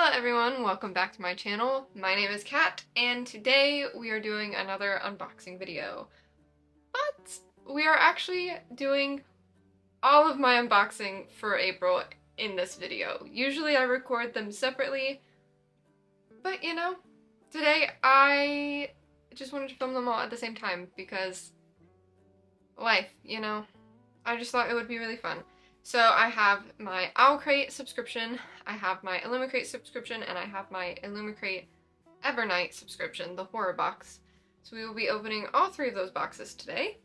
Hello everyone, welcome back to my channel. My name is Kat, and today we are doing another unboxing video. But we are actually doing all of my unboxing for April in this video. Usually I record them separately, but you know, today I just wanted to film them all at the same time because life, you know? I just thought it would be really fun. So I have my Owlcrate subscription, I have my Illumicrate subscription, and I have my Illumicrate Evernight subscription, the horror box. So we will be opening all three of those boxes today.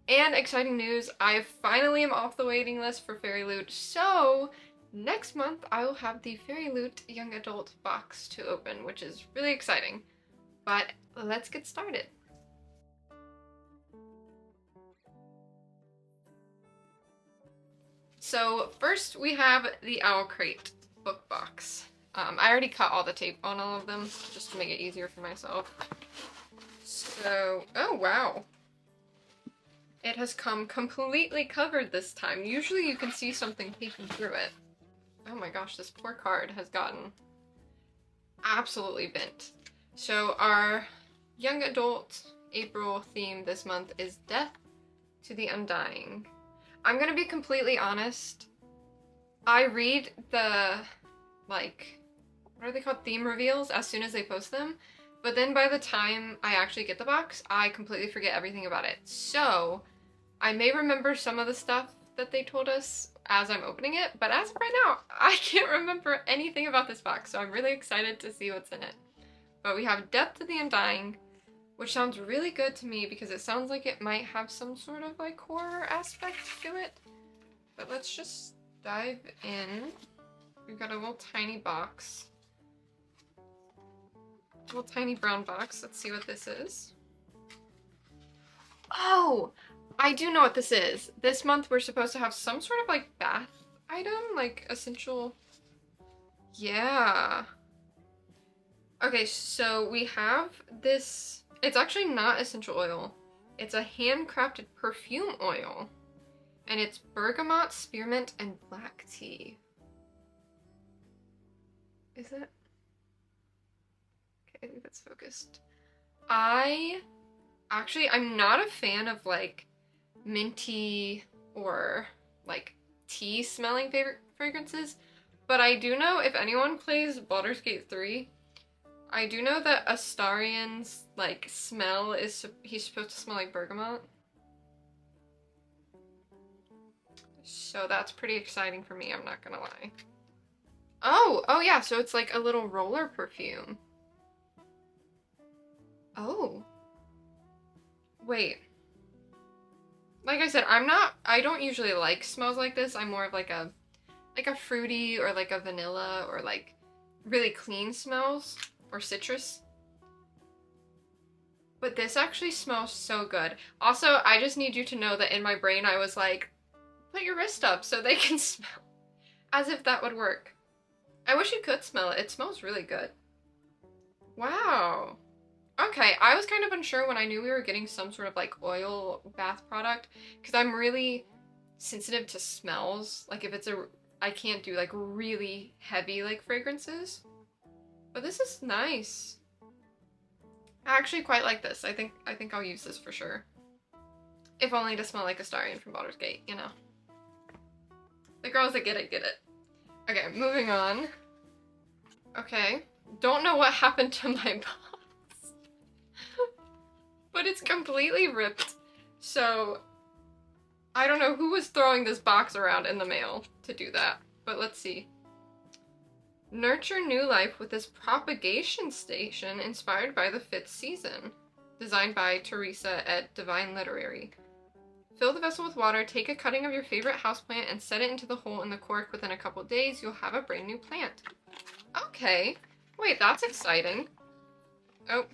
And exciting news, I finally am off the waiting list for Fairy Loot, so next month I will have the Fairy Loot Young Adult box to open, which is really exciting. But let's get started. So first we have the Owlcrate book box. I already cut all the tape on all of them just to make it easier for myself. So, oh wow. It has come completely covered this time. Usually you can see something peeking through it. Oh my gosh, this poor card has gotten absolutely bent. So our young adult April theme this month is Death to the Undying. I'm gonna be completely honest. I read the, like, what are they called? Theme reveals as soon as they post them. But then by the time I actually get the box, I completely forget everything about it. So I may remember some of the stuff that they told us as I'm opening it, but as of right now, I can't remember anything about this box. So I'm really excited to see what's in it. But we have Death to the Undying, which sounds really good to me because it sounds like it might have some sort of like horror aspect to it. But let's just dive in. We've got a little tiny box. A little tiny brown box. Let's see what this is. Oh! I do know what this is. This month we're supposed to have some sort of like bath item, like essential. Yeah. Okay, so we have this. It's actually not essential oil. It's a handcrafted perfume oil. And it's bergamot, spearmint, and black tea. Is it? Okay, I think that's focused. I'm not a fan of like minty or like tea smelling fragrances, but I do know if anyone plays Baldur's Gate 3, I do know that Astarion's like smell is, he's supposed to smell like bergamot. So that's pretty exciting for me, I'm not gonna lie. Oh yeah, so it's like a little roller perfume. Oh. Wait. Like I said, I don't usually like smells like this. I'm more of like a fruity or like a vanilla or like really clean smells. Or citrus. But this actually smells so good. Also, I just need you to know that in my brain I was like, put your wrist up so they can smell. As if that would work. I wish you could smell it. It smells really good. Wow. Okay, I was kind of unsure when I knew we were getting some sort of like oil bath product because I'm really sensitive to smells. Like if it's I can't do like really heavy like fragrances. But this is nice. I actually quite like this. I think I'll use this for sure. If only to smell like Astarion from Baldur's Gate, you know. The girls that get it, get it. Okay, moving on. Okay. Don't know what happened to my box. But it's completely ripped. So I don't know who was throwing this box around in the mail to do that. But let's see. Nurture new life with this propagation station inspired by the 5th season. Designed by Teresa at Divine Literary. Fill the vessel with water, take a cutting of your favorite houseplant, and set it into the hole in the cork. Within a couple days, you'll have a brand new plant. Okay. Wait, that's exciting. Oh.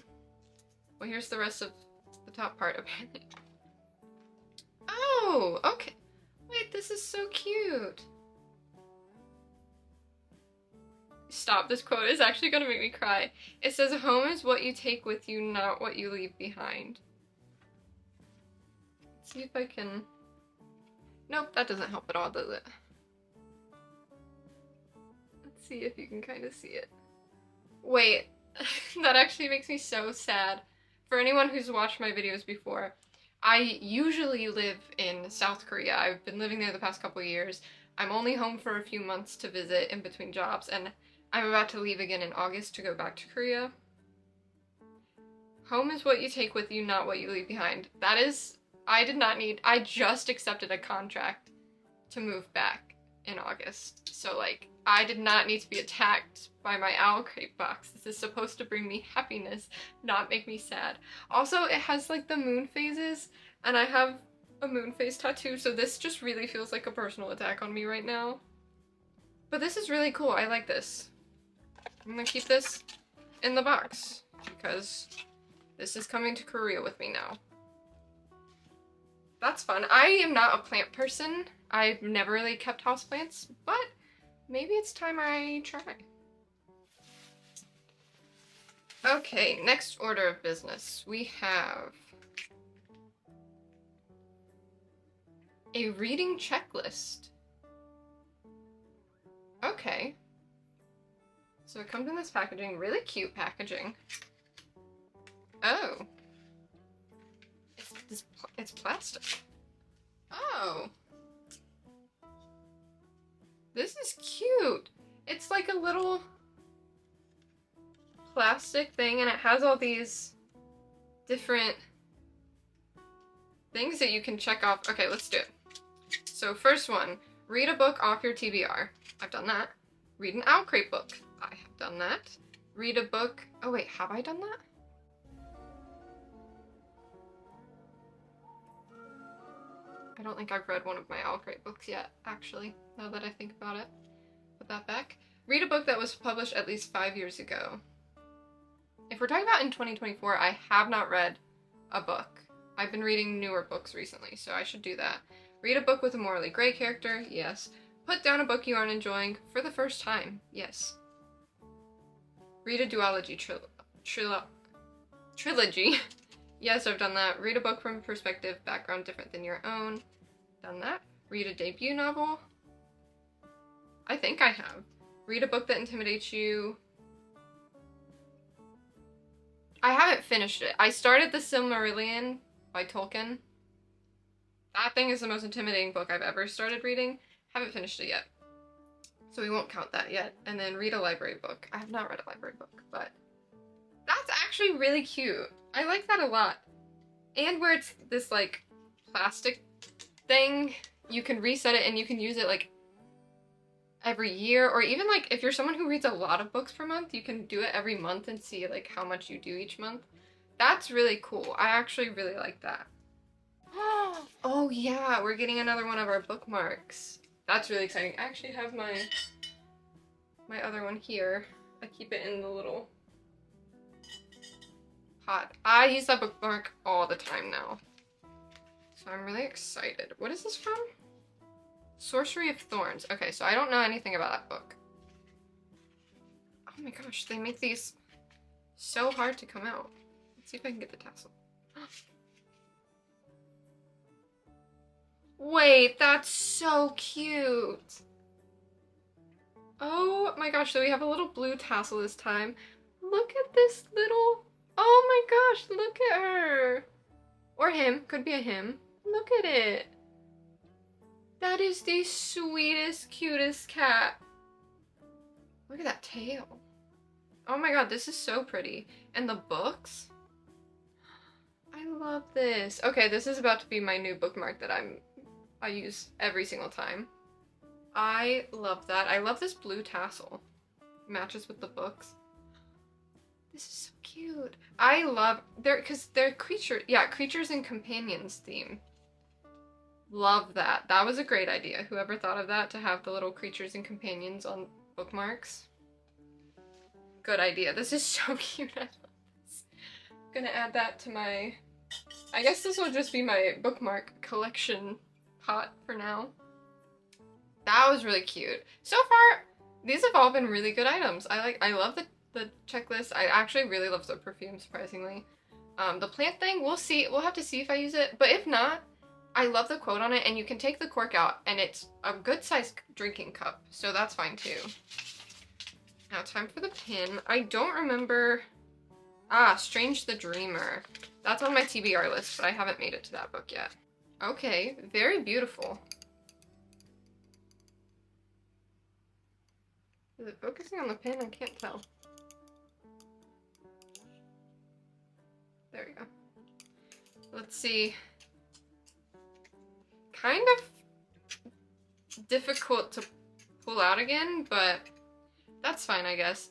Well, here's the rest of the top part, apparently. Oh, okay. Wait, this is so cute. Stop, this quote is actually gonna make me cry. It says, home is what you take with you, not what you leave behind. Let's see if I can... Nope, that doesn't help at all, does it? Let's see if you can kind of see it. Wait, that actually makes me so sad. For anyone who's watched my videos before, I usually live in South Korea. I've been living there the past couple of years. I'm only home for a few months to visit in between jobs, and I'm about to leave again in August to go back to Korea. Home is what you take with you, not what you leave behind. That is, I just accepted a contract to move back in August. So like, I did not need to be attacked by my Owlcrate box. This is supposed to bring me happiness, not make me sad. Also, it has like the moon phases, and I have a moon phase tattoo, so this just really feels like a personal attack on me right now. But this is really cool. I like this. I'm gonna keep this in the box because this is coming to Korea with me now. That's fun. I am not a plant person. I've never really kept houseplants, but maybe it's time I try. Okay, next order of business. We have a reading checklist. Okay. So it comes in this packaging, really cute packaging. Oh. It's plastic. Oh. This is cute. It's like a little plastic thing, and it has all these different things that you can check off. Okay, let's do it. So first one, read a book off your TBR. I've done that. Read an Owlcrate book. I have done that. Read a book. Oh wait, have I done that? I don't think I've read one of my Owlcrate books yet, actually, now that I think about it. Put that back. Read a book that was published at least 5 years ago. If we're talking about in 2024, I have not read a book. I've been reading newer books recently, so I should do that. Read a book with a morally gray character, yes. Put down a book you aren't enjoying for the first time, yes. Read a duology trilogy. Yes, I've done that. Read a book from a perspective, background different than your own. Done that. Read a debut novel. I think I have. Read a book that intimidates you. I haven't finished it. I started The Silmarillion by Tolkien. That thing is the most intimidating book I've ever started reading. Haven't finished it yet. So we won't count that yet. And then read a library book. I have not read a library book, but that's actually really cute. I like that a lot. And where it's this like plastic thing, you can reset it and you can use it like every year, or even like if you're someone who reads a lot of books per month, you can do it every month and see like how much you do each month. That's really cool. I actually really like that. Oh yeah, we're getting another one of our bookmarks. That's really exciting. I actually have my other one here. I keep it in the little pot. I use that bookmark all the time now. So I'm really excited. What is this from? Sorcery of Thorns. Okay, so I don't know anything about that book. Oh my gosh, they make these so hard to come out. Let's see if I can get the tassel. Wait, that's so cute. Oh my gosh, so we have a little blue tassel this time. Look at this little, oh my gosh, look at her. Or him, could be a him. Look at it. That is the sweetest, cutest cat. Look at that tail. Oh my god, this is so pretty. And the books? I love this. Okay, this is about to be my new bookmark that I use every single time. I love that. I love this blue tassel. Matches with the books. This is so cute. I love, because they're creatures and companions theme. Love that. That was a great idea. Whoever thought of that, to have the little creatures and companions on bookmarks. Good idea. This is so cute. I love this. I'm gonna add that to my, I guess this will just be my bookmark collection pot for now. That was really cute. So far, these have all been really good items. I love the checklist. I actually really love the perfume, surprisingly. The plant thing, we'll see. We'll have to see if I use it. But if not, I love the quote on it, and you can take the cork out, and it's a good sized drinking cup. So that's fine too. Now time for the pin. I don't remember. Ah, Strange the Dreamer. That's on my TBR list, but I haven't made it to that book yet. Okay, very beautiful. Is it focusing on the pin? I can't tell. There we go. Let's see. Kind of difficult to pull out again, but that's fine, I guess.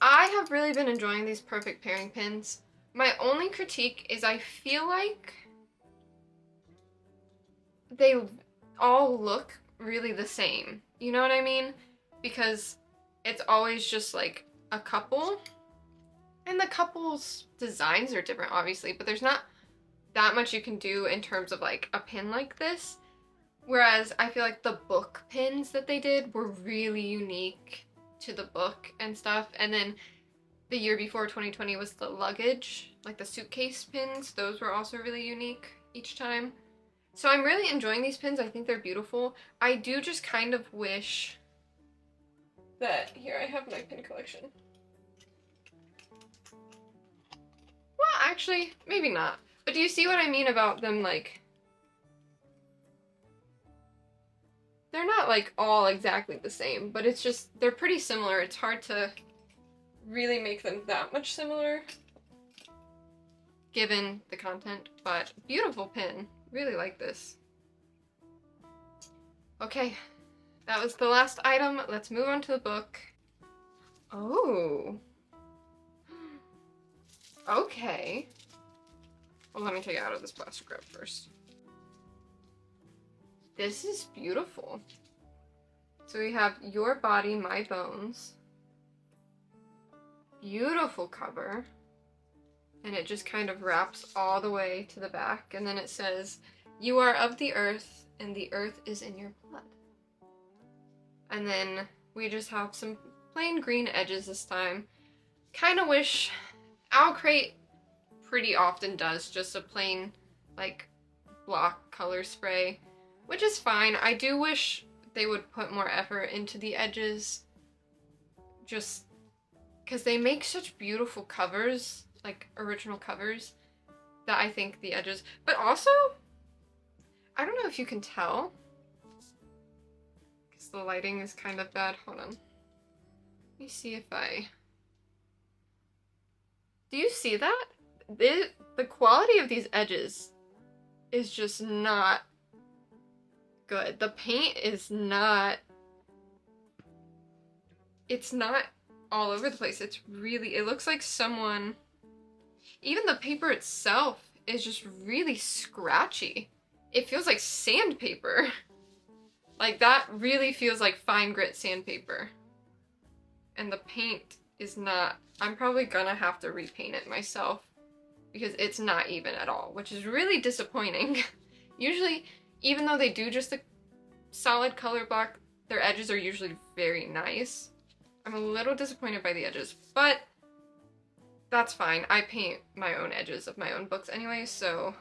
I have really been enjoying these perfect pairing pins. My only critique is I feel like they all look really the same. You know what I mean? Because it's always just like a couple. And the couple's designs are different, obviously, but there's not that much you can do in terms of like a pin like this. Whereas I feel like the book pins that they did were really unique to the book and stuff. And then the year before, 2020, was the luggage, like the suitcase pins. Those were also really unique each time. So I'm really enjoying these pins. I think they're beautiful. I do just kind of wish that, here I have my pin collection. Well, actually, maybe not. But do you see what I mean about them, like, they're not like all exactly the same, but it's just, they're pretty similar. It's hard to really make them that much similar given the content, but beautiful pin. Really like this. Okay, that was the last item. Let's move on to the book. Oh. Okay. Well, let me take it out of this plastic wrap first. This is beautiful. So we have Your Body, My Bones. Beautiful cover. And it just kind of wraps all the way to the back. And then it says, you are of the earth, and the earth is in your blood. And then we just have some plain green edges this time. Kind of wish Owlcrate pretty often does just a plain, like, block color spray, which is fine. I do wish they would put more effort into the edges, just because they make such beautiful covers, like original covers, that I think the edges, but also, I don't know if you can tell, because the lighting is kind of bad. Hold on. Let me see if do you see that? The quality of these edges is just not good. The paint is not, it's not all over the place. It's really, it looks like someone, even the paper itself is just really scratchy. It feels like sandpaper. Like, that really feels like fine grit sandpaper. And the paint is not, I'm probably gonna have to repaint it myself because it's not even at all, which is really disappointing. Usually, even though they do just a solid color block, their edges are usually very nice. I'm a little disappointed by the edges, but that's fine. I paint my own edges of my own books anyway, so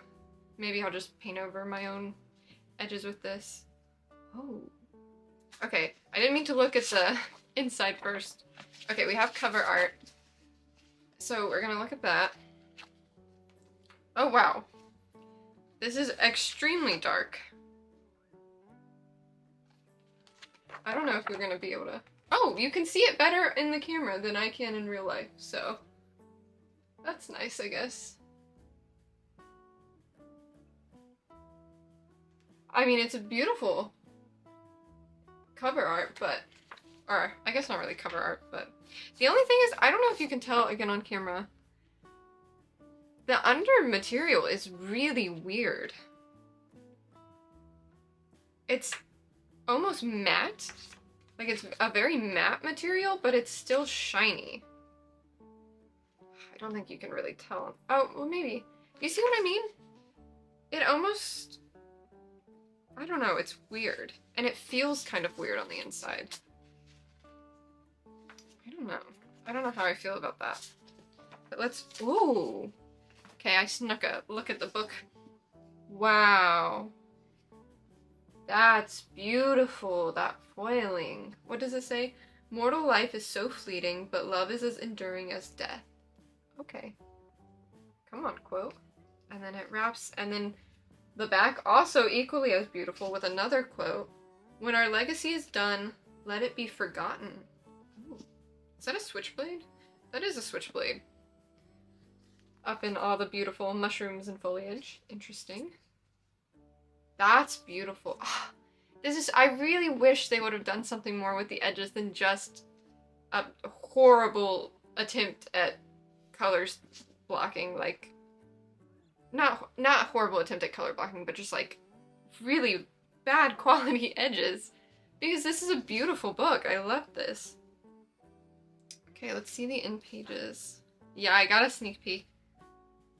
maybe I'll just paint over my own edges with this. Oh. Okay, I didn't mean to look at the inside first. Okay, we have cover art. So we're gonna look at that. Oh wow. This is extremely dark. I don't know if we're gonna be able to... Oh, you can see it better in the camera than I can in real life, so that's nice, I guess. I mean, it's a beautiful cover art, but... Or, I guess not really cover art, but... The only thing is, I don't know if you can tell, again, on camera, the under material is really weird. It's almost matte. Like, it's a very matte material, but it's still shiny. I don't think you can really tell. Oh, well, maybe. You see what I mean? It almost... I don't know, it's weird. And it feels kind of weird on the inside. I don't know. I don't know how I feel about that. But let's... Ooh! Okay, I snuck a look at the book. Wow. That's beautiful, that foiling. What does it say? Mortal life is so fleeting, but love is as enduring as death. Okay. Come on, quote. And then it wraps, and then the back also equally as beautiful with another quote. When our legacy is done, let it be forgotten. Ooh. Is that a switchblade? That is a switchblade. Up in all the beautiful mushrooms and foliage. Interesting. That's beautiful. Oh, I really wish they would have done something more with the edges than just a horrible attempt at colors blocking, like, not horrible attempt at color blocking, but just like really bad quality edges. Because this is a beautiful book. I love this. Okay, let's see the end pages. Yeah, I got a sneak peek.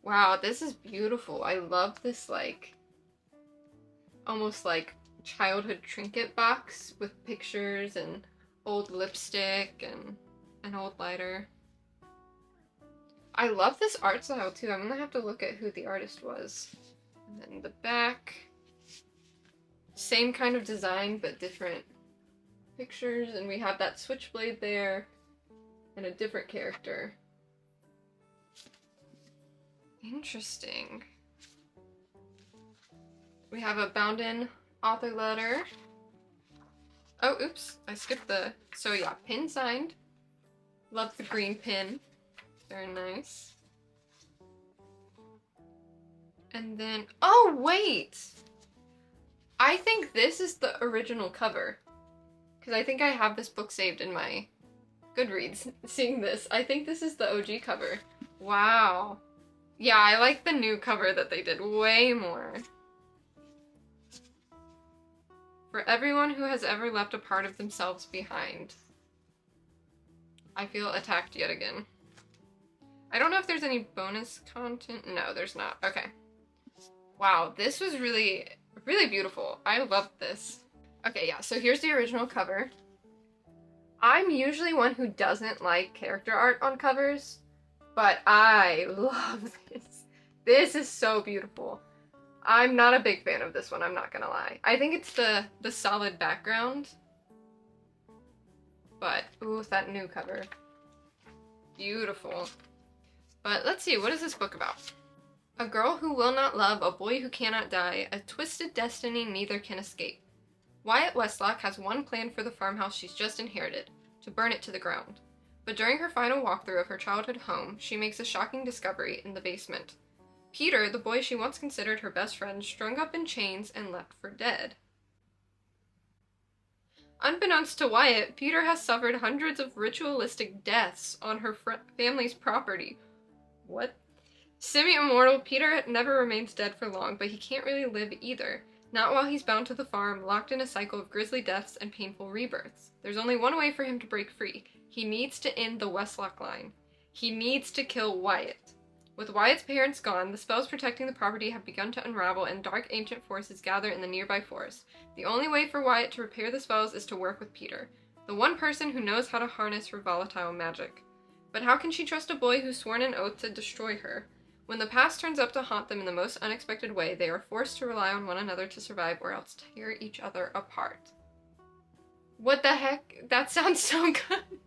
Wow, this is beautiful. I love this, like, almost like childhood trinket box with pictures and old lipstick and an old lighter. I love this art style too. I'm gonna have to look at who the artist was. And then the back, same kind of design but different pictures, and we have that switchblade there and a different character. Interesting. We have a bound-in author letter. Oh, oops, I skipped the... So yeah, pin signed. Love the green pin. Very nice. And then... Oh, wait! I think this is the original cover. Because I think I have this book saved in my Goodreads. Seeing this, I think this is the OG cover. Wow. Yeah, I like the new cover that they did way more. For everyone who has ever left a part of themselves behind. I feel attacked yet again. I don't know if there's any bonus content. No, there's not. Okay. Wow, this was really, really beautiful. I loved this. Okay, yeah, so here's the original cover. I'm usually one who doesn't like character art on covers, but I love this. This is so beautiful. I'm not a big fan of this one, I'm not gonna lie. I think it's the solid background. But, ooh, that new cover. Beautiful. But let's see, what is this book about? A girl who will not love, a boy who cannot die, a twisted destiny neither can escape. Wyatt Westlock has one plan for the farmhouse she's just inherited, to burn it to the ground. But during her final walkthrough of her childhood home, she makes a shocking discovery in the basement. Peter, the boy she once considered her best friend, strung up in chains and left for dead. Unbeknownst to Wyatt, Peter has suffered hundreds of ritualistic deaths on her family's property. What? Semi-immortal, Peter never remains dead for long, but he can't really live either. Not while he's bound to the farm, locked in a cycle of grisly deaths and painful rebirths. There's only one way for him to break free. He needs to end the Westlock line. He needs to kill Wyatt. With Wyatt's parents gone, the spells protecting the property have begun to unravel and dark ancient forces gather in the nearby forest. The only way for Wyatt to repair the spells is to work with Peter, the one person who knows how to harness her volatile magic. But how can she trust a boy who's sworn an oath to destroy her? When the past turns up to haunt them in the most unexpected way, they are forced to rely on one another to survive or else tear each other apart. What the heck? That sounds so good.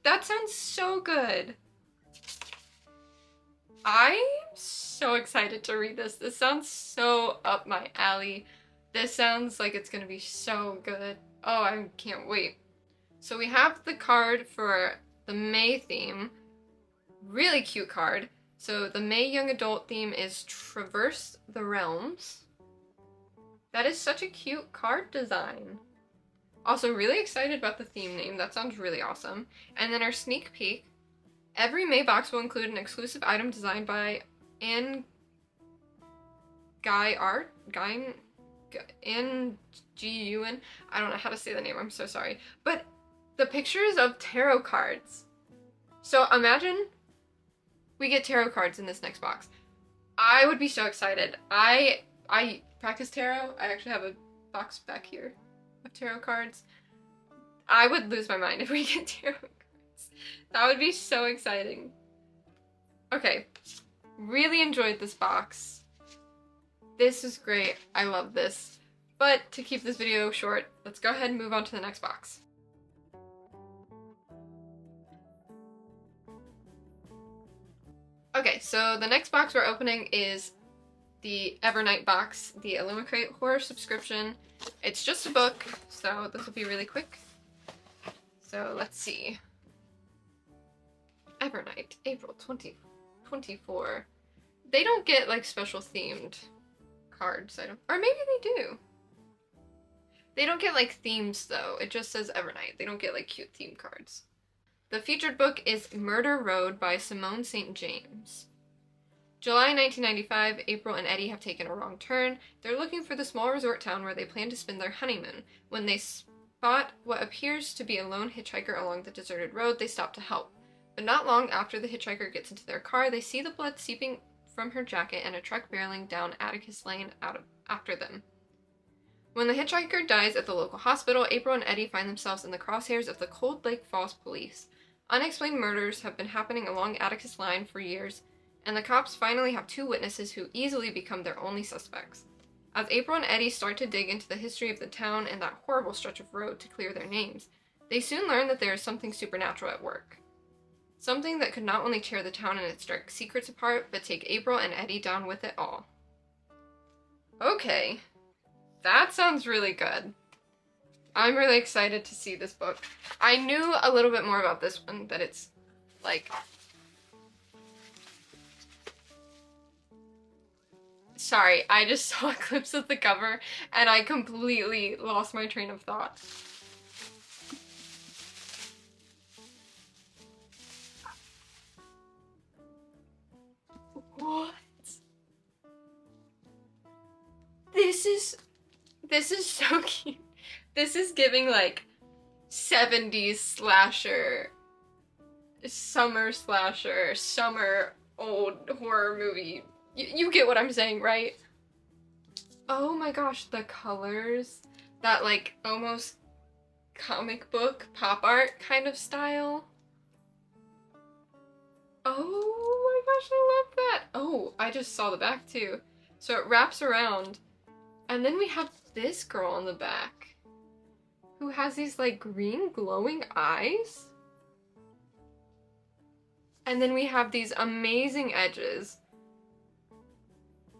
That sounds so good. I'm so excited to read this. This sounds so up my alley. This sounds like it's gonna be so good. Oh, I can't wait. So we have the card for the May theme. Really cute card. So the May Young Adult theme is Traverse the Realms. That is such a cute card design. Also really excited about the theme name. That sounds really awesome. And then our sneak peek. Every May box will include an exclusive item designed by Ann Gun. N-G-U-N. I don't know how to say the name, I'm so sorry. But the pictures of tarot cards. So imagine we get tarot cards in this next box. I would be so excited. I practice tarot. I actually have a box back here of tarot cards. I would lose my mind if we get tarot cards. That would be so exciting. Okay, really enjoyed this box. This is great. I love this. But to keep this video short, let's go ahead and move on to the next box. Okay, so the next box we're opening is the Evernight box, the Illumicrate horror subscription. It's just a book, so this will be really quick. So let's see. Evernight, April 2024. They don't get like special themed cards, I don't, or maybe they do. They don't get like themes though, it just says Evernight. They don't get like cute theme cards. The featured book is Murder Road by Simone St. James. July 1995, April and Eddie have taken a wrong turn. They're looking for the small resort town where they plan to spend their honeymoon. When they spot what appears to be a lone hitchhiker along the deserted road, they stop to help. But not long after the hitchhiker gets into their car, they see the blood seeping from her jacket and a truck barreling down Atticus Lane after them. When the hitchhiker dies at the local hospital, April and Eddie find themselves in the crosshairs of the Cold Lake Falls police. Unexplained murders have been happening along Atticus Line for years, and the cops finally have two witnesses who easily become their only suspects. As April and Eddie start to dig into the history of the town and that horrible stretch of road to clear their names, they soon learn that there is something supernatural at work. Something that could not only tear the town and its dark secrets apart, but take April and Eddie down with it all. Okay, that sounds really good. I'm really excited to see this book. I knew a little bit more about this one, that it's like... Sorry, I just saw clips of the cover and I completely lost my train of thought. What? This is so cute. This is giving like 70s slasher, summer old horror movie. You get what I'm saying, right? Oh my gosh, the colors. That like almost comic book pop art kind of style. Oh my gosh, I love that. Oh, I just saw the back too. So it wraps around. And then we have this girl on the back who has these like green glowing eyes. And then we have these amazing edges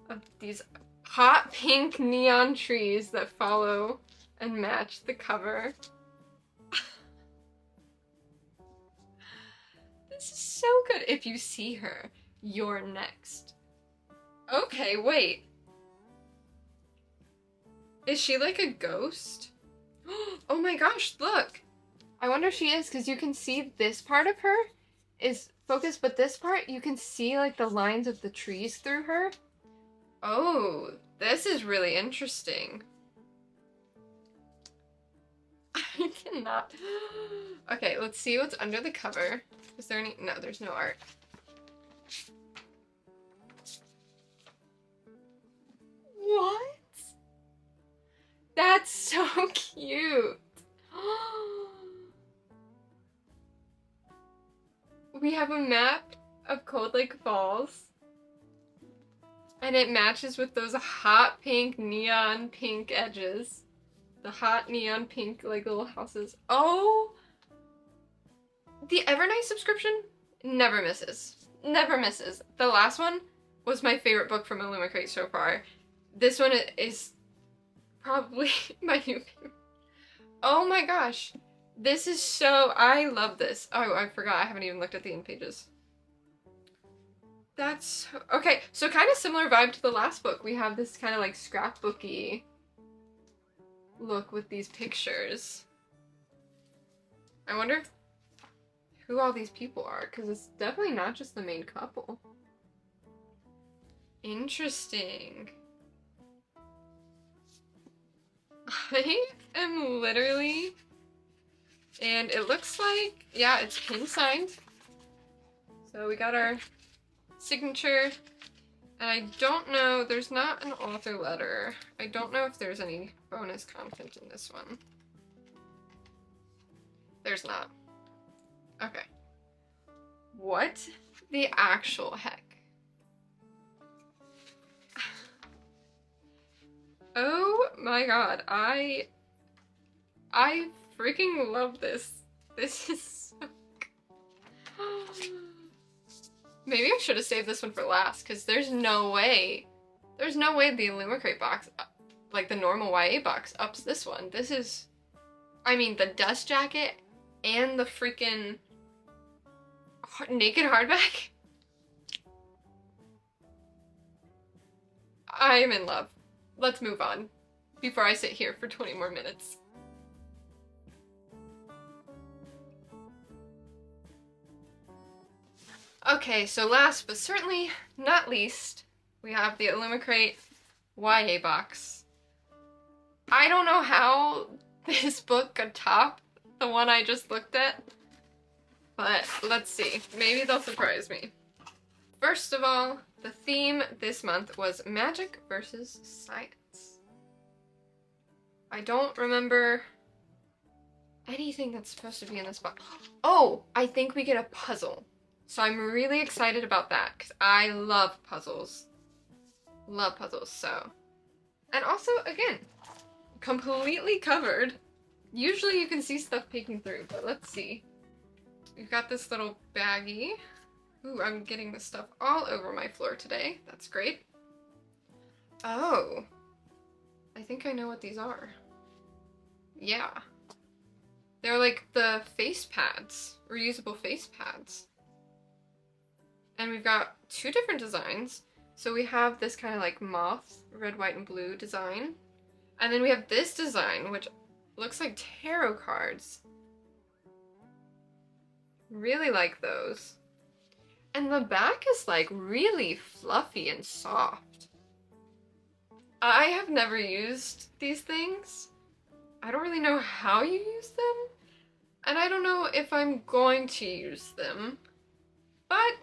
of these hot pink neon trees that follow and match the cover. This is so good. If you see her, you're next. Okay, wait. Is she like a ghost? Oh my gosh, look. I wonder if she is, because you can see this part of her is focused, but this part, you can see like the lines of the trees through her. Oh, this is really interesting. I cannot. Okay, let's see what's under the cover. Is there any? No, there's no art. What? That's so cute. We have a map of Cold Lake Falls. And it matches with those hot pink, neon pink edges. The hot neon pink, like, little houses. Oh! The Evernight subscription never misses. Never misses. The last one was my favorite book from Illumicrate so far. This one is probably my new favorite. Oh my gosh. This is so... I love this. Oh, I forgot. I haven't even looked at the end pages. That's... Okay, so kind of similar vibe to the last book. We have this kind of like scrapbooky look with these pictures. I wonder who all these people are, because it's definitely not just the main couple. Interesting. I am literally... And it looks like... Yeah, it's pin signed. So we got our signature. And I don't know... There's not an author letter. I don't know if there's any bonus content in this one. There's not. Okay. What the actual heck? Oh my god, I freaking love this. This is so good. Maybe I should have saved this one for last, because there's no way the Illumicrate box, like the normal YA box, ups this one. This is, I mean, the dust jacket and the freaking naked hardback. I am in love. Let's move on before I sit here for 20 more minutes. Okay, so last but certainly not least, we have the Illumicrate YA box. I don't know how this book could top the one I just looked at, but let's see. Maybe they'll surprise me. First of all, the theme this month was magic versus science. I don't remember anything that's supposed to be in this box. Oh, I think we get a puzzle. So I'm really excited about that because I love puzzles. Love puzzles, so. And also, again, completely covered. Usually you can see stuff peeking through, but let's see. We've got this little baggie. Ooh, I'm getting this stuff all over my floor today. That's great. Oh. I think I know what these are. Yeah. They're like the face pads, reusable face pads. And we've got two different designs. So we have this kind of like moth, red, white, and blue design. And then we have this design, which looks like tarot cards. Really like those. And the back is like really fluffy and soft. I have never used these things. I don't really know how you use them. And I don't know if I'm going to use them. But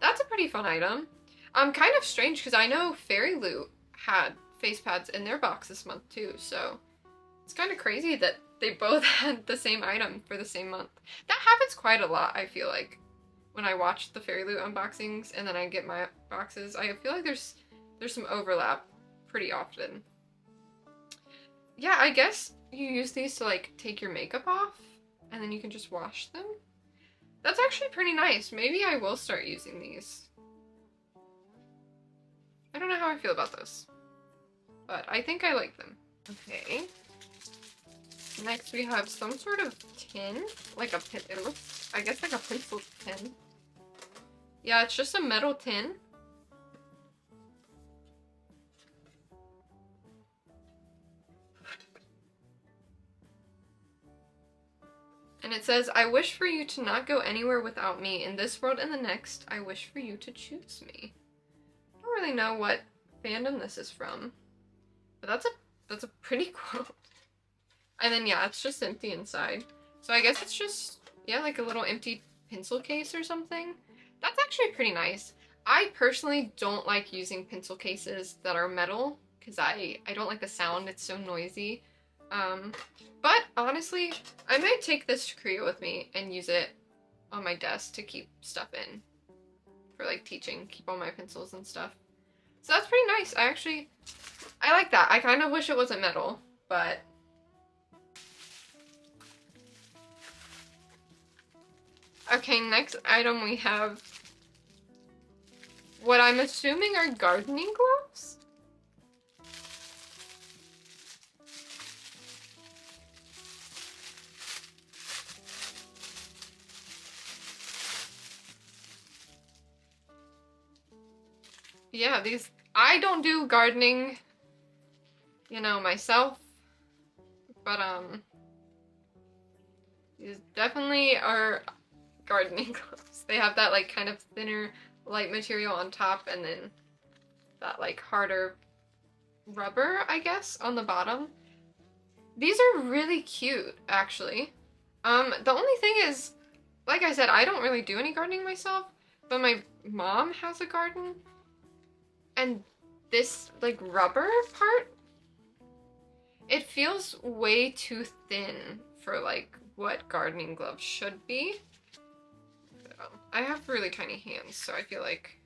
that's a pretty fun item. Kind of strange because I know Fairy Loot had face pads in their box this month too, so it's kind of crazy that they both had the same item for the same month. That happens quite a lot, I feel like, when I watch the Fairy Loot unboxings and then I get my boxes. I feel like there's some overlap pretty often. Yeah, I guess you use these to like take your makeup off and then you can just wash them. That's actually pretty nice. Maybe I will start using these. I don't know how I feel about those, but I think I like them. Okay. Next we have some sort of tin, like a pin. It looks, I guess, like a pencil tin. Yeah, it's just a metal tin. And it says, I wish for you to not go anywhere without me. In this world and the next, I wish for you to choose me. I don't really know what fandom this is from, but that's a pretty quote. And then yeah, it's just empty inside. So I guess it's just, yeah, like a little empty pencil case or something. That's actually pretty nice. I personally don't like using pencil cases that are metal because I don't like the sound. It's so noisy. But honestly, I might take this to Korea with me and use it on my desk to keep stuff in for like teaching, keep all my pencils and stuff. So that's pretty nice. I like that. I kind of wish it wasn't metal, but okay, next item we have what I'm assuming are gardening gloves. Yeah, these, I don't do gardening, you know, myself, but these definitely are gardening gloves. They have that like kind of thinner light material on top and then that like harder rubber, I guess, on the bottom. These are really cute, actually. The only thing is, like I said, I don't really do any gardening myself, but my mom has a garden. And this, like, rubber part, it feels way too thin for, like, what gardening gloves should be. I have really tiny hands, so I feel like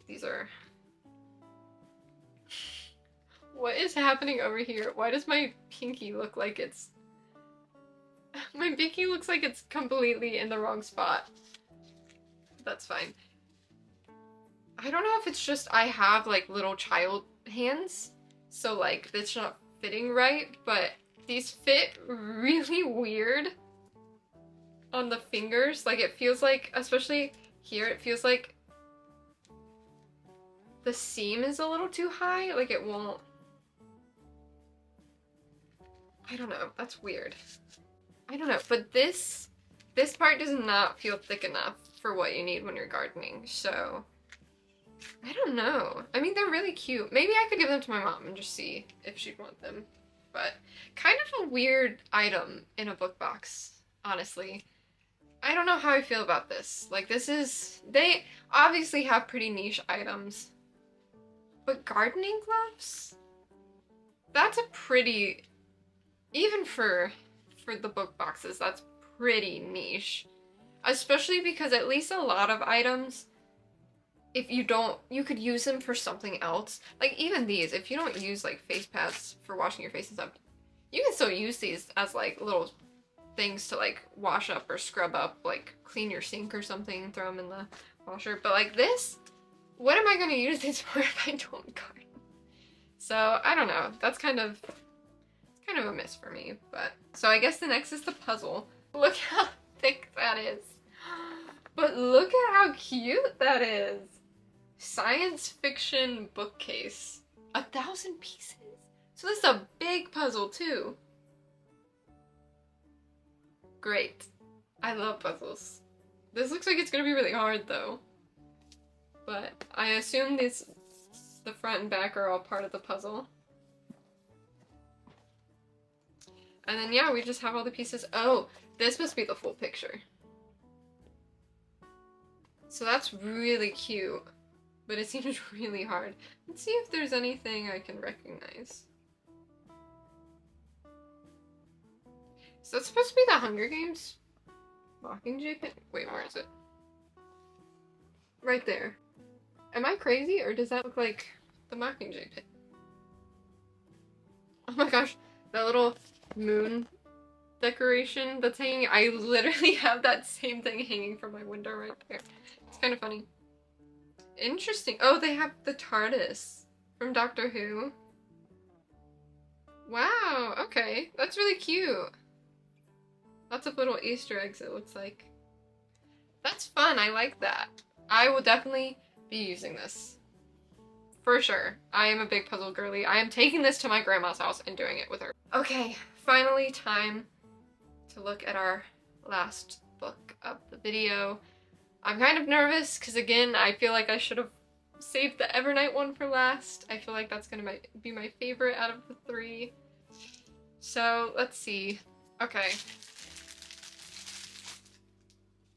these are... What is happening over here? Why does my pinky look like it's... My pinky looks like it's completely in the wrong spot. That's fine. I don't know if it's just I have like little child hands, so like it's not fitting right, but these fit really weird on the fingers. Like it feels like, especially here, it feels like the seam is a little too high. Like it won't, I don't know, that's weird. I don't know, but this part does not feel thick enough for what you need when you're gardening, so I don't know. I mean, they're really cute. Maybe I could give them to my mom and just see if she'd want them. But kind of a weird item in a book box, honestly. I don't know how I feel about this. Like, they obviously have pretty niche items, but gardening gloves? That's a pretty, even for the book boxes, that's pretty niche. Especially because at least a lot of items, if you don't, you could use them for something else. Like even these, if you don't use like face pads for washing your face and stuff, you can still use these as like little things to like wash up or scrub up, like clean your sink or something, throw them in the washer. But like this, what am I going to use this for if I don't garden? So I don't know. That's kind of a miss for me. But so I guess the next is the puzzle. Look how thick that is. But look at how cute that is. Science fiction bookcase. 1,000 pieces. So this is a big puzzle too. Great. I love puzzles. This looks like it's gonna be really hard though. But I assume the front and back are all part of the puzzle. And then yeah, we just have all the pieces. Oh, this must be the full picture. So that's really cute, but it seems really hard. Let's see if there's anything I can recognize. So that's supposed to be the Hunger Games Mockingjay pin? Wait, where is it? Right there. Am I crazy, or does that look like the Mockingjay pin? Oh my gosh, that little moon decoration that's hanging. I literally have that same thing hanging from my window right there. It's kind of funny. Interesting. Oh, they have the TARDIS from Doctor Who. Wow, okay. That's really cute. Lots of little Easter eggs, it looks like. That's fun, I like that. I will definitely be using this. For sure. I am a big puzzle girly. I am taking this to my grandma's house and doing it with her. Okay, finally time to look at our last book of the video. I'm kind of nervous because again, I feel like I should have saved the Evernight one for last. I feel like that's gonna be my favorite out of the three. So let's see. Okay.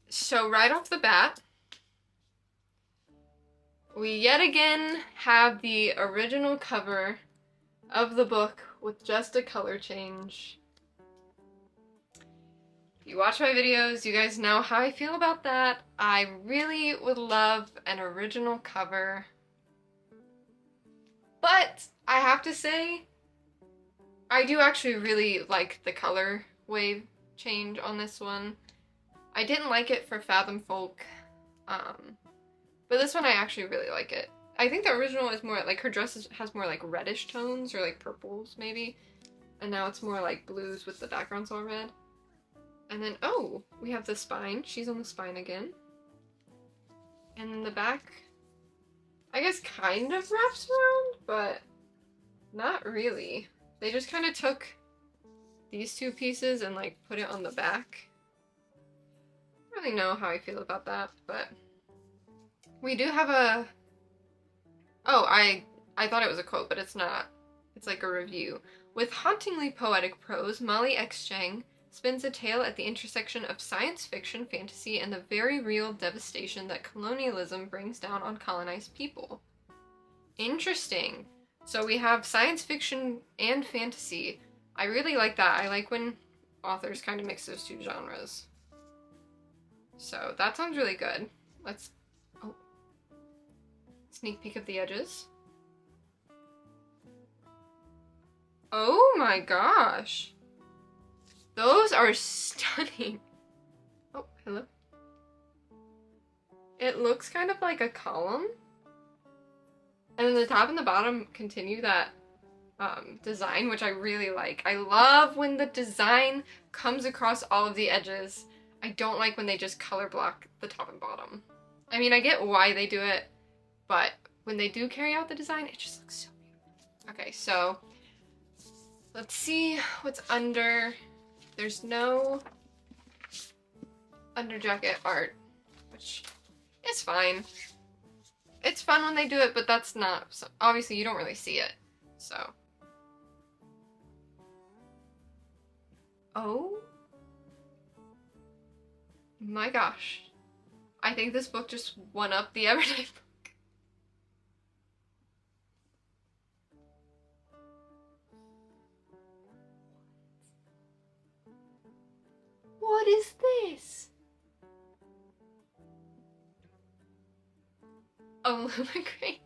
So right off the bat, we yet again have the original cover of the book with just a color change. If you watch my videos, you guys know how I feel about that. I really would love an original cover. But I have to say, I do actually really like the color wave change on this one. I didn't like it for Fathom Folk, but this one I actually really like it. I think the original is more like, her dress has more like reddish tones or like purples maybe, and now it's more like blues with the background's all red. And then, oh, we have the spine. She's on the spine again. And then the back, I guess kind of wraps around, but not really. They just kind of took these two pieces and like put it on the back. I don't really know how I feel about that, but we do have a, oh, I thought it was a quote, but it's not. It's like a review. With hauntingly poetic prose, Molly X. Chang spins a tale at the intersection of science fiction, fantasy, and the very real devastation that colonialism brings down on colonized people. Interesting. So we have science fiction and fantasy. I really like that. I like when authors kind of mix those two genres. So that sounds really good. Let's, oh, sneak peek of the edges. Oh my gosh. Those are stunning. Oh, hello. it looks kind of like a column. And then the top and the bottom continue that design, which I really like. I love when the design comes across all of the edges. I don't like when they just color block the top and bottom. I mean, I get why they do it, but when they do carry out the design, it just looks so beautiful. Okay, so let's see what's under. There's no under jacket art, which is fine. It's fun when they do it, but that's not, so obviously you don't really see it, so. Oh my gosh. I think this book just won up the Evernight book. What is this? Illumicrate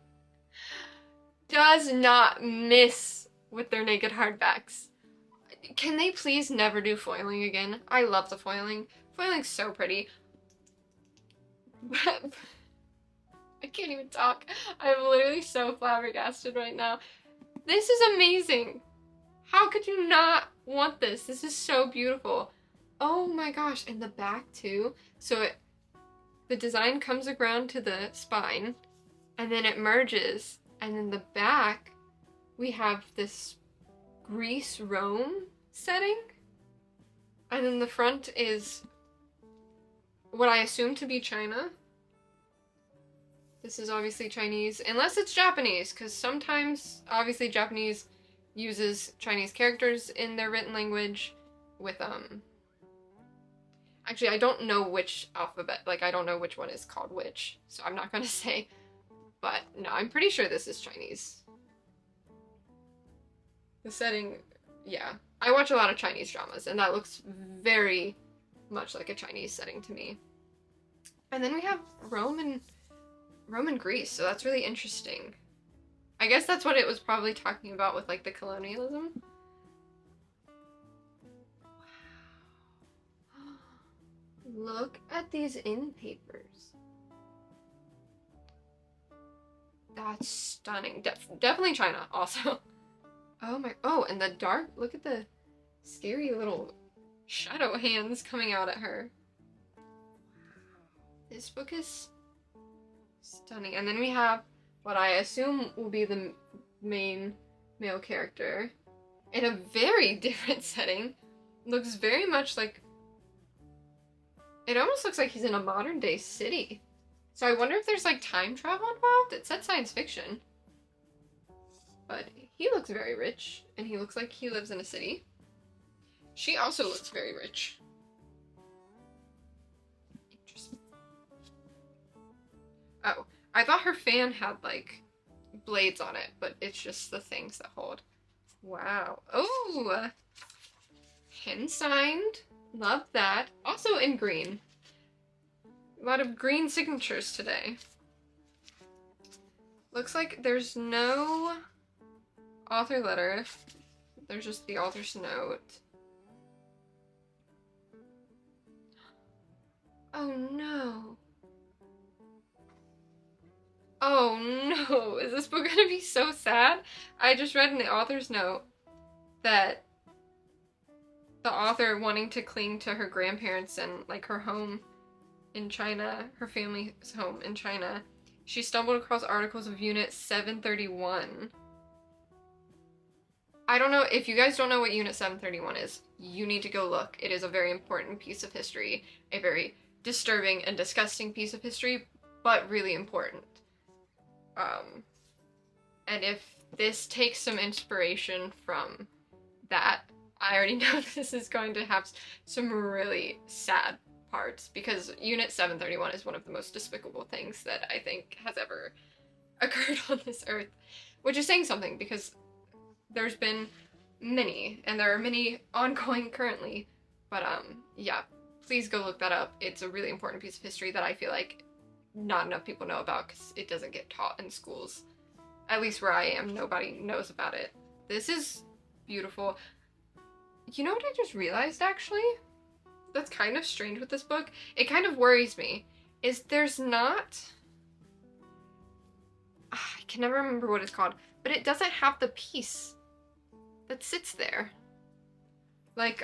does not miss with their naked hardbacks. Can they please never do foiling again? I love the foiling. Foiling's so pretty. I can't even talk. I'm literally so flabbergasted right now. This is amazing. How could you not want this? This is so beautiful. Oh my gosh, and the back too. So the design comes around to the spine, and then it merges, and then the back, we have this Greece Rome setting, and then the front is what I assume to be China. This is obviously Chinese, unless it's Japanese, because sometimes, obviously, Japanese uses Chinese characters in their written language with, actually, I don't know which alphabet, like, I don't know which one is called which, so I'm not gonna say, but no, I'm pretty sure this is Chinese. The setting, yeah. I watch a lot of Chinese dramas, and that looks very much like a Chinese setting to me. And then we have Rome and Greece, so that's really interesting. I guess that's what it was probably talking about with, like, the colonialism. Wow. Look at these in papers. That's stunning. Definitely China, also. Oh, and the dark, look at the scary little shadow hands coming out at her. This book is stunning. And then we have what I assume will be the main male character in a very different setting. Looks very much like, it almost looks like he's in a modern day city. So I wonder if there's like time travel involved. It said science fiction. But he looks very rich, and he looks like he lives in a city. She also looks very rich. Interesting. Oh, I thought her fan had, like, blades on it, but it's just the things that hold. Wow. Oh! Hand signed. Love that. Also in green. A lot of green signatures today. Looks like there's no author letter. There's just the author's note. Oh no. Oh no. Is this book gonna be so sad? I just read in the author's note that the author wanting to cling to her grandparents and, like, her home in China, her family's home in China, she stumbled across articles of Unit 731. I don't know, if you guys don't know what Unit 731 is, you need to go look. It is a very important piece of history, a very disturbing and disgusting piece of history, but really important. And if this takes some inspiration from that, I already know this is going to have some really sad parts, because Unit 731 is one of the most despicable things that I think has ever occurred on this earth, which is saying something, because there's been many, and there are many ongoing currently, but yeah, please go look that up. It's a really important piece of history that I feel like not enough people know about, because it doesn't get taught in schools. At least where I am, nobody knows about it. This is beautiful. You know what I just realized, actually? That's kind of strange with this book? It kind of worries me, is there's not, I can never remember what it's called, but it doesn't have the piece that sits there. Like,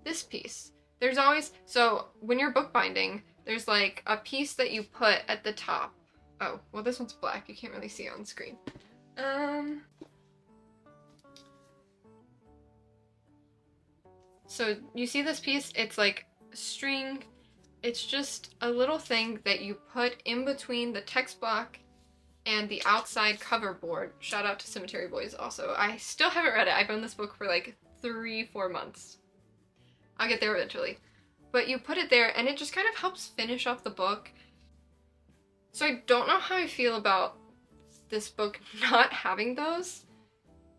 this piece. There's always, so when you're bookbinding, there's like a piece that you put at the top. Oh, well this one's black, you can't really see it on the screen. So you see this piece, it's like string. It's just a little thing that you put in between the text block and the outside cover board. Shout out to Cemetery Boys also. I still haven't read it. I've owned this book for like 3-4 months. I'll get there eventually. But you put it there and it just kind of helps finish off the book. So I don't know how I feel about this book not having those.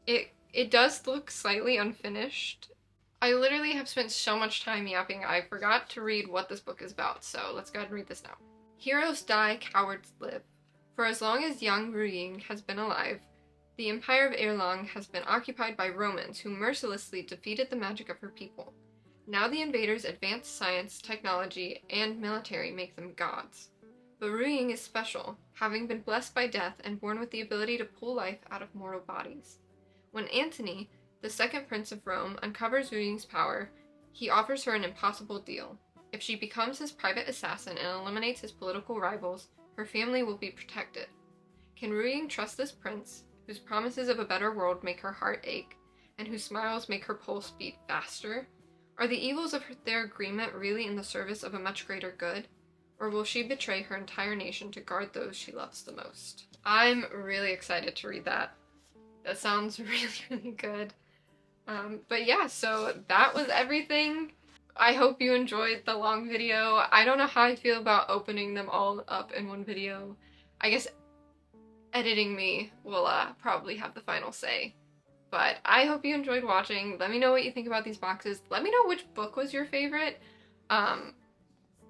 It does look slightly unfinished. I literally have spent so much time yapping, I forgot to read what this book is about, so let's go ahead and read this now. Heroes die, cowards live. For as long as young Ruying has been alive, the Empire of Erlang has been occupied by Romans who mercilessly defeated the magic of her people. Now the invaders' advanced science, technology, and military make them gods. But Ruying is special, having been blessed by death and born with the ability to pull life out of mortal bodies. When Antony, the second prince of Rome, uncovers Ruying's power, he offers her an impossible deal. If she becomes his private assassin and eliminates his political rivals, her family will be protected. Can Ruying trust this prince, whose promises of a better world make her heart ache, and whose smiles make her pulse beat faster? Are the evils of their agreement really in the service of a much greater good? Or will she betray her entire nation to guard those she loves the most? I'm really excited to read that. That sounds really, really good. But yeah, so that was everything. I hope you enjoyed the long video. I don't know how I feel about opening them all up in one video. I guess editing me will probably have the final say. But I hope you enjoyed watching. Let me know what you think about these boxes. Let me know which book was your favorite.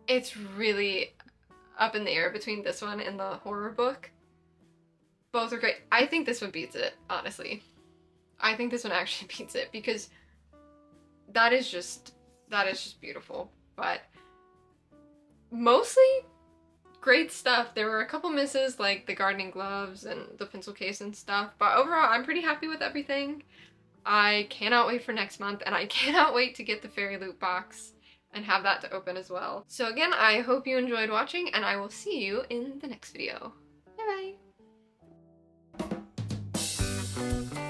It's really up in the air between this one and the horror book. Both are great. I think this one beats it, honestly. I think this one actually beats it because that is just beautiful. But mostly great stuff. There were a couple misses like the gardening gloves and the pencil case and stuff, but overall I'm pretty happy with everything. I cannot wait for next month, and I cannot wait to get the fairy loot box and have that to open as well. So again, I hope you enjoyed watching, and I will see you in the next video. Bye bye!